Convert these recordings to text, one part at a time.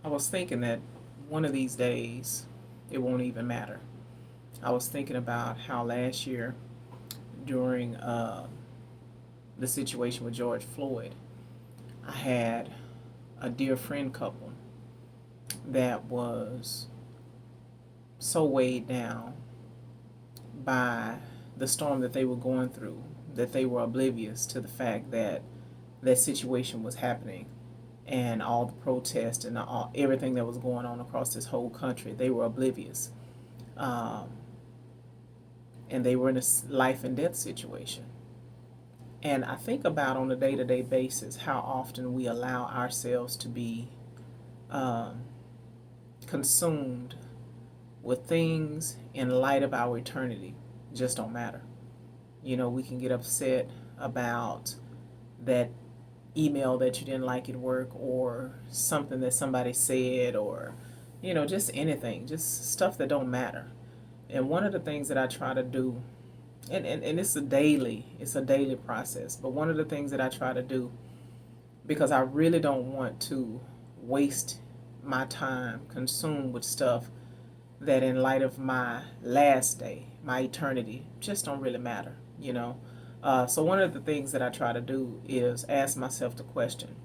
I was thinking that one of these days it won't even matter. I was thinking about how last year during the situation with George Floyd, I had a dear friend couple that was so weighed down by the storm that they were going through that they were oblivious to the fact that that situation was happening and all the protests and everything that was going on across this whole country. They were oblivious. Um, and they were in a life and death situation. And I think about on a day to day basis how often we allow ourselves to be um, consumed with things in light of our eternity just don't matter. You know, we can get upset about that email that you didn't like at work or something that somebody said or, you know, just anything, just stuff that don't matter. And one of the things that I try to do, and it's a daily process, but one of the things that I try to do, because I really don't want to waste my time consumed with stuff that in light of my last day, my eternity, just don't really matter, you know. So one of the things that I try to do is ask myself the question: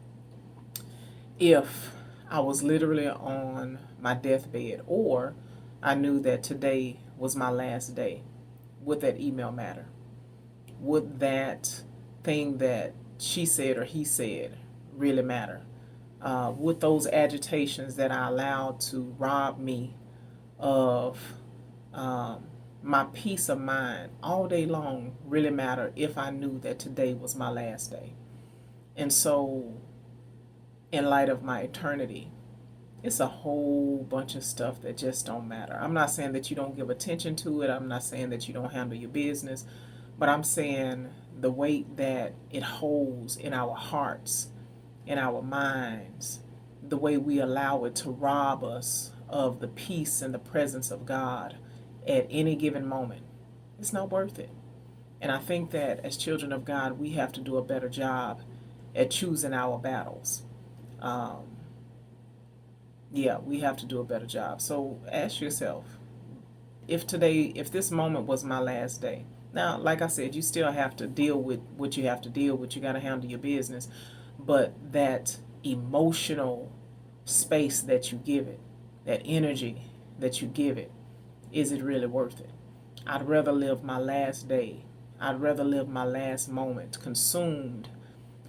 if I was literally on my deathbed, or I knew that today was my last day, would that email matter? Would that thing that she said or he said really matter? Would those agitations that I allowed to rob me of um, my peace of mind all day long really matter if I knew that today was my last day? And so, in light of my eternity, it's a whole bunch of stuff that just don't matter. I'm not saying that you don't give attention to it. I'm not saying that you don't handle your business, but I'm saying the weight that it holds in our hearts, in our minds, the way we allow it to rob us of the peace and the presence of God at any given moment. It's not worth it. And I think that as children of God, we have to do a better job at choosing our battles. Um, yeah, we have to do a better job. So ask yourself, if this moment was my last day. Now, like I said, you still have to deal with what you have to deal with. You got to handle your business. But that emotional space that you give it, that energy that you give it, is it really worth it? I'd rather live my last day. I'd rather live my last moment consumed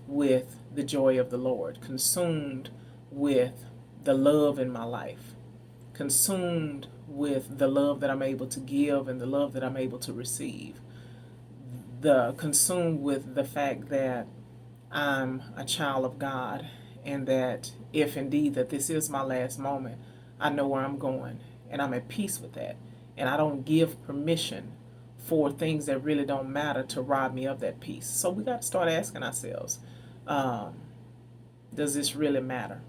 with the joy of the Lord, consumed with the love in my life, consumed with the love that I'm able to give and the love that I'm able to receive, the consumed with the fact that I'm a child of God and that if indeed that this is my last moment, I know where I'm going and I'm at peace with that. And I don't give permission for things that really don't matter to rob me of that peace. So we got to start asking ourselves, um, does this really matter?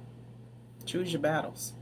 Choose your battles.